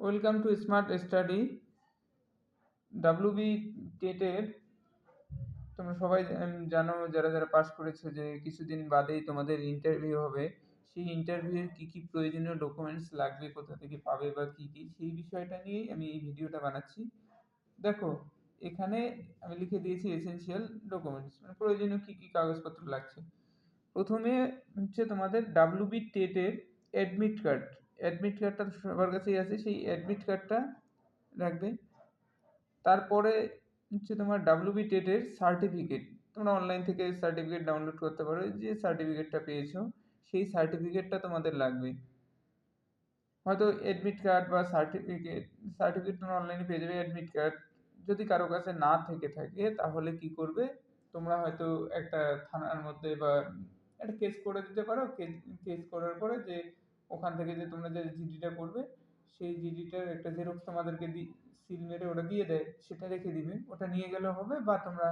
Welcome to smart study. WB টেটের তোমরা সবাই জানো, যারা যারা পাস করেছো, যে কিছুদিন বাদেই তোমাদের ইন্টারভিউ হবে। সেই ইন্টারভিউয়ের কী কী প্রয়োজনীয় ডকুমেন্টস লাগবে, কোথা থেকে পাবে বা কী কী, সেই বিষয়টা নিয়েই আমি এই ভিডিওটা বানাচ্ছি। দেখো, এখানে আমি লিখে দিয়েছি এসেনশিয়াল ডকুমেন্টস, মানে প্রয়োজনীয় কী কী কাগজপত্র লাগছে। প্রথমে হচ্ছে তোমাদের ডাব্লিউবি টেটের অ্যাডমিট কার্ড। অ্যাডমিট কার্ডটা সবার কাছেই আছে, সেই অ্যাডমিট কার্ডটা রাখবে। তারপরে হচ্ছে তোমার ডাব্লিউবি টেটের সার্টিফিকেট। তোমরা অনলাইন থেকে সার্টিফিকেট ডাউনলোড করতে পারো, যে সার্টিফিকেটটা পেয়েছো সেই সার্টিফিকেটটা তোমাদের লাগবে। হয়তো অ্যাডমিট কার্ড বা সার্টিফিকেট তোমরা অনলাইনে পেয়ে যাবে। অ্যাডমিট কার্ড যদি কারো কাছে না থেকে থাকে, তাহলে কি করবে, তোমরা হয়তো একটা থানার মধ্যে বা একটা কেস করে দিতে পারো। কেস করার পরে যে ওখান থেকে যে তোমরা যে জিডিটা করবে, সেই জিডিটার একটা জেরক্স তোমাদেরকে সিল মেরে ওটা দিয়ে দেয়, সেটা রেখে দিবে, ওটা নিয়ে গেলেও হবে। বা তোমরা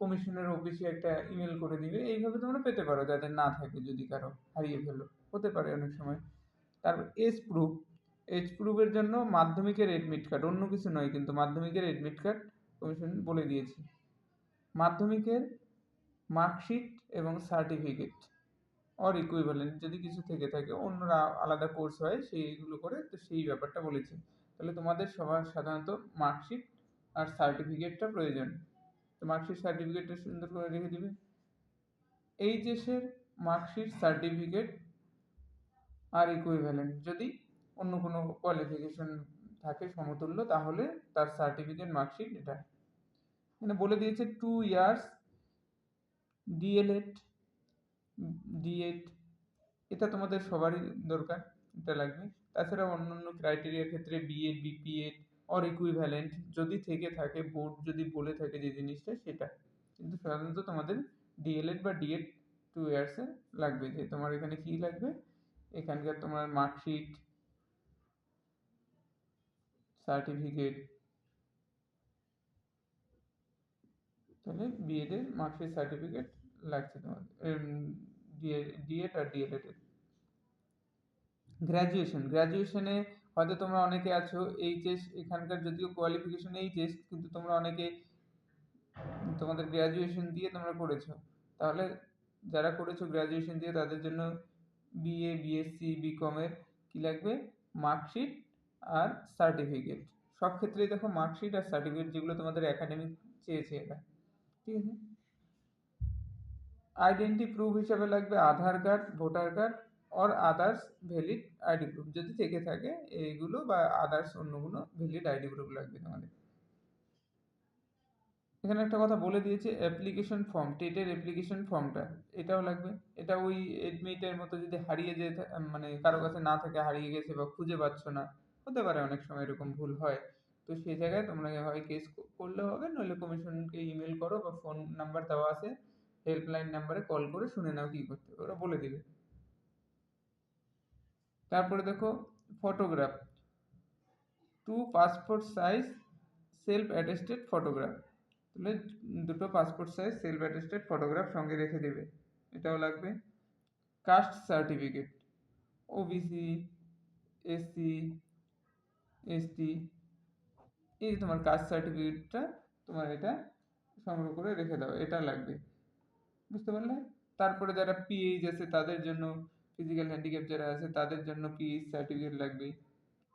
কমিশনের অফিসে একটা ইমেল করে দিবে, এইভাবে তোমরা পেতে পারো যাদের না থাকে, যদি কারো হারিয়ে ফেলো, হতে পারে অনেক সময়। তারপর এজ প্রুফের জন্য মাধ্যমিকের এডমিট কার্ড, অন্য কিছু নয়, কিন্তু মাধ্যমিকের এডমিট কার্ড কমিশন বলে দিয়েছি। মাধ্যমিকের মার্কশিট এবং সার্টিফিকেট অর ইকুইভ্যালেন্ট যদি কিছু থেকে থাকে, অন্যরা আলাদা কোর্স হয় সেইগুলো করে, তো সেই ব্যাপারটা বলেছি। তাহলে তোমাদের সবার সাধারণত মার্কশিট আর সার্টিফিকেটটা প্রয়োজন। তো মার্কশিট সার্টিফিকেটটা সুন্দর করে রেখে দিবে। এইচএসের মার্কশিট সার্টিফিকেট আর ইকুইভ্যালেন্ট, যদি অন্য কোনো কোয়ালিফিকেশন থাকে সমতুল্য, তাহলে তার সার্টিফিকেট মার্কশিট এটা। মানে বলে দিয়েছে 2 ইয়ার্স ডিএলএড, ডিএড, এটা তোমাদের সবারই দরকার, এটা লাগবে। তাছাড়া অন্যান্য ক্রাইটেরিয়ার ক্ষেত্রে বিএড, বিপিএড অর ইকুইভ্যালেন্ট যদি থেকে থাকে, বোর্ড যদি বলে থাকে যে জিনিসটা, সেটা। কিন্তু সাধারণত তোমাদের ডিএলএড বা ডিএড 2 ইয়ার্সে লাগবে। যে তোমার এখানে কী লাগবে, এখানকার তোমার মার্কশিট, সার্টিফিকেট, তাহলে বিএডের মার্কশিট সার্টিফিকেট লাগছে তোমাদের, ডিএড আর ডিএলএড এর। গ্র্যাজুয়েশনে হয়তো তোমরা অনেকে আছো এইচএস, এখানকার যদিও কোয়ালিফিকেশন এইচএস, কিন্তু তোমরা অনেকে তোমাদের গ্র্যাজুয়েশন দিয়ে তোমরা করেছো। তাহলে যারা করেছো গ্র্যাজুয়েশন দিয়ে, তাদের জন্য বিএ, বিএসসি, বিকমের কী লাগবে, মার্কশিট আর সার্টিফিকেট। সব ক্ষেত্রেই দেখো মার্কশিট আর সার্টিফিকেট, যেগুলো তোমাদের একাডেমিক চেয়েছে এটা, ঠিক আছে। আইডেন্টি প্রুফ হিসাবে লাগবে Aadhaar card, voter card or others valid ID proof যদি থেকে থাকে, এইগুলো বা আদার্স অন্য কোনো ভ্যালিড আইডি প্রুফ লাগবে তোমাদের। এখানে একটা কথা বলে দিয়েছে, অ্যাপ্লিকেশন ফর্ম, টেটের অ্যাপ্লিকেশন ফর্মটা, এটাও লাগবে। এটা ওই এডমিটের মতো যদি হারিয়ে যেয়ে মানে কারো কাছে না থাকে, হারিয়ে গেছে বা খুঁজে পাচ্ছ না, হতে পারে অনেক সময় এরকম ভুল হয়। তো সেই জায়গায় তোমরা হয় কেস করলে হবে, নইলে কমিশনকে ইমেল করো বা ফোন নাম্বার দেওয়া আছে, হেল্পলাইন নাম্বারে কল করে শুনে নাও কী করতে হবে, ওরা বলে দিবে। তারপরে দেখো photograph, 2 passport size self attested photograph, তাহলে 2 passport size self attested photograph সঙ্গে রেখে দেবে, এটাও লাগবে। Caste certificate, OBC, SC, ST, এই তোমার কাস্ট সার্টিফিকেটটা তোমার এটা সংগ্রহ করে রেখে দাও, এটা লাগবে, বুঝতে পারলে। তারপরে যারা পিএইচ আছে তাদের জন্য, ফিজিক্যাল হ্যান্ডিক্যাপ যারা আছে তাদের জন্য পিএইচ সার্টিফিকেট লাগবে,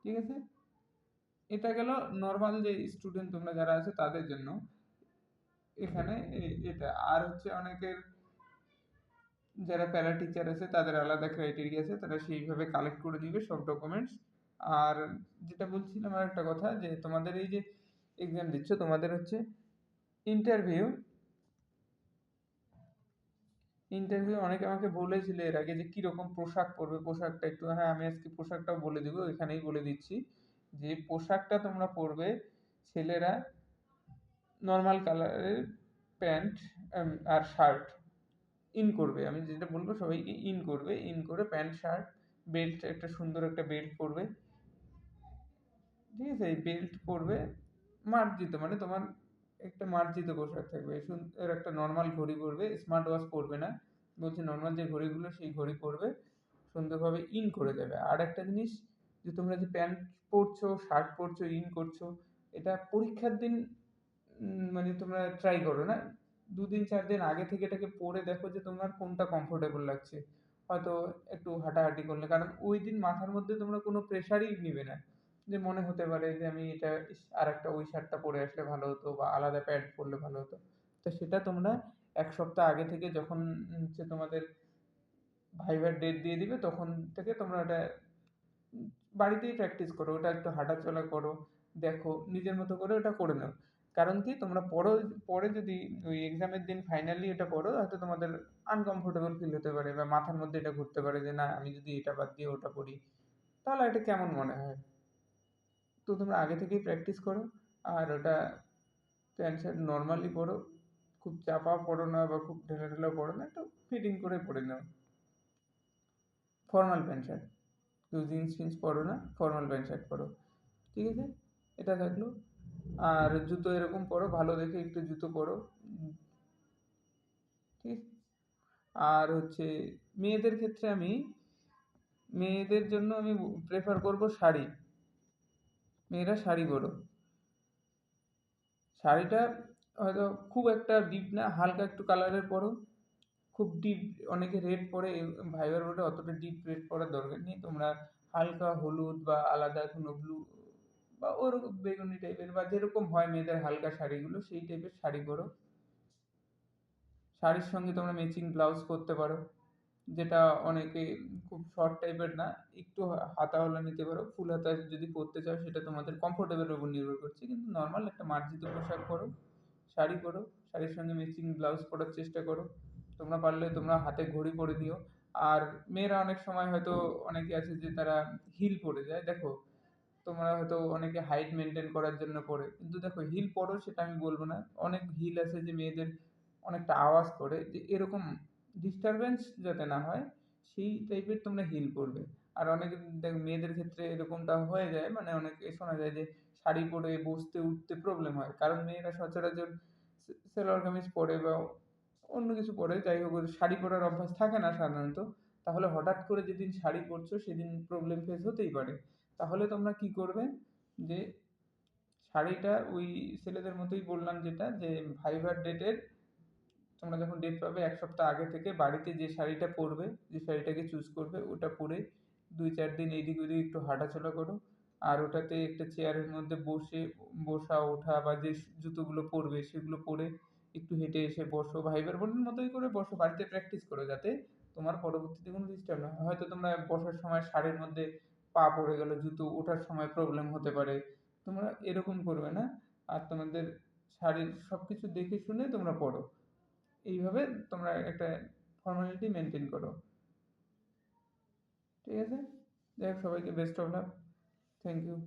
ঠিক আছে। এটা গেল নর্মাল যে স্টুডেন্ট তোমরা যারা আছে তাদের জন্য। এখানে এটা আর হচ্ছে অনেকের যারা প্যারা টিচার আছে তাদের আলাদা ক্রাইটেরিয়া আছে, তারা সেইভাবে কালেক্ট করে দিবে সব ডকুমেন্টস। আর যেটা বলছিলাম আর একটা কথা, যে তোমাদের এই যে এক্সাম দিচ্ছ, তোমাদের হচ্ছে ইন্টারভিউ। অনেকে আমাকে বলেছিল এর আগে যে কীরকম পোশাক পরবে, পোশাকটা একটু, হ্যাঁ আমি আজকে পোশাকটাও বলে দিব, এখানেই বলে দিচ্ছি যে পোশাকটা তোমরা পরবে, ছেলেরা নর্মাল কালারের প্যান্ট আর শার্ট ইন করবে। আমি যেটা বলবো সবাইকে ইন করবে, ইন করে প্যান্ট শার্ট, বেল্ট, একটা সুন্দর একটা বেল্ট পরবে, ঠিক আছে। এই বেল্ট পরবে, মার্জিত, মানে তোমার একটা মার্জিত পোশাক থাকবে, সুন্দর একটা নর্মাল ঘড়ি পরবে, স্মার্ট ওয়াচ পরবে না, বলছে নর্মাল যে ঘড়িগুলো সেই ঘড়ি পরবে, সুন্দরভাবে ইন করে দেবে। আর একটা জিনিস, যে তোমরা যে প্যান্ট পরছো, শার্ট পরছো, ইন করছো, এটা পরীক্ষার দিন মানে তোমরা ট্রাই করো না। ২ দিন ৪ দিন আগে থেকে এটাকে পরে দেখো যে তোমার কোনটা কমফোর্টেবল লাগছে। হয়তো একটু হাঁটাহাঁটি করলে। কারণ ওইদিন মাথার মধ্যে তোমরা কোনো প্রেশারই নিবে না। যে মনে হতে পারে যে আমি এটা ইস! আরেকটা ওই শার্টটা পরে আসলে ভালো হতো বা আলাদা প্যান্ট পরলে ভালো হতো। তো সেটা তোমরা ১ সপ্তাহ আগে থেকে যখন হচ্ছে তোমাদের ভাইবার ডেট দিয়ে দিবে তখন থেকে তোমরা ওটা উম বাড়িতেই প্র্যাকটিস করো। ওটা একটু হাঁটাচলা করো, দেখো, নিজের মতো করে ওটা করে নাও। কারণ কি তোমরা পরে যদি ওই এক্সামের দিন ফাইনালি এটা করো হয়তো তোমাদের আনকমফোর্টেবল ফিল হতে পারে বা মাথার মধ্যে এটা ঘুরতে পারে যে না আমি যদি এটা বাদ দিয়ে ওটা পড়ি, তাহলে এটা কেমন মনে হয়? তো তোমরা আগে থেকেই প্র্যাকটিস করো। আর ওটা প্যান্ট শার্ট নরমালি পরো। খুব চাপা পরো না বা খুব ঢিলাঢালা পরো না। একটু ফিটিং করে পরে নাও। Formal pant shirt. কেউ জিন্স ফিন্স পরো না, ফরমাল প্যান্ট শার্ট পরো। ঠিক আছে? এটা থাকলো। আর জুতো এরকম পরো, ভালো দেখে একটু জুতো পরো। ঠিক আছে? আর হচ্ছে মেয়েদের ক্ষেত্রে মেয়েদের জন্য আমি প্রেফার করব শাড়ি। মেয়েরা শাড়ি পরো। শাড়িটা হয়তো খুব একটা ডিপ না, হালকা একটু কালারের পরো। খুব ডিপ অনেকে রেড পরে ভাইবার বোর্ডে অতটা ডিপ রেড পরার দরকার নেই। তোমরা হালকা হলুদ বা আলাদা কোনো ব্লু বা ওরকম বেগুনি টাইপের বা যেরকম হয় মেয়েদের হালকা শাড়িগুলো সেই টাইপের শাড়ি পরো। শাড়ির সঙ্গে তোমরা ম্যাচিং ব্লাউজ পরতে পারো। যেটা অনেকে খুব শর্ট টাইপের না, একটু হাতাওয়ালা নিতে পারো। ফুল হাতা যদি পরতে চাও সেটা তোমাদের কমফোর্টেবল এর উপর নির্ভর করছে। কিন্তু নরমাল একটা মার্জিত পোশাক পরো, শাড়ি পরো, শাড়ির সঙ্গে ম্যাচিং ব্লাউজ পরার চেষ্টা করো। তোমরা পারলে তোমরা হাতে ঘড়ি পরে দিও। আর মেয়েরা অনেক সময় হয়তো অনেকে আছে যে তারা হিল পরে যায়। দেখো, তোমরা হয়তো অনেকে হাইট মেইনটেইন করার জন্য পরে। কিন্তু দেখো হিল পরো সেটা আমি বলব না। অনেক হিল আছে যে মেয়েদের অনেকটা আওয়াজ করে যে এরকম ডিস্টার্বেন্স যাতে না হয় সেই টাইপের তোমরা হিল পরবে। আর অনেক দেখো মেয়েদের ক্ষেত্রে এরকমটা হয়ে যায় মানে অনেকে শোনা যায় যে শাড়ি পরে বসতে উঠতে প্রবলেম হয়। কারণ মেয়েরা সচরাচর সালোয়ার কামিজ পরে বা অন্য কিছু পরে, যাই হোক ওদের শাড়ি পরার অভ্যাস থাকে না সাধারণত। তাহলে হঠাৎ করে যেদিন শাড়ি পরছো সেদিন প্রবলেম ফেস হতেই পারে। তাহলে তোমরা কি করবে যে শাড়িটা ওই ছেলেদের মতোই বললাম যেটা যে ভাইবার ডেটের তোমরা যখন ডেট পাবে ১ সপ্তাহ আগে থেকে বাড়িতে যে শাড়িটা পরবে, যে শাড়িটাকে চুজ করবে ওটা পরে ২-৪ দিন এদিক ওদিক একটু হাঁটাচলা করো। আর ওটাতে একটা চেয়ারের মধ্যে বসে বসা ওঠা বা যে জুতোগুলো পরবে সেগুলো পরে একটু হেঁটে এসে বসো। ভাইবার বোনের মতোই করে বসো, বাড়িতে প্র্যাকটিস করো যাতে তোমার পরবর্তীতে কোনো ডিস্টার্ব না হয়। হয়তো তোমরা বসার সময় শাড়ির মধ্যে পা পড়ে গেল, জুতো ওঠার সময় প্রবলেম হতে পারে। তোমরা এরকম করবে না। আর তোমাদের শাড়ির সবকিছু দেখে শুনে তোমরা পড়ো। এইভাবে তোমরা একটা ফর্মালিটি মেনটেন করো। ঠিক আছে? যাই হোক সবাইকে best of luck. Thank you.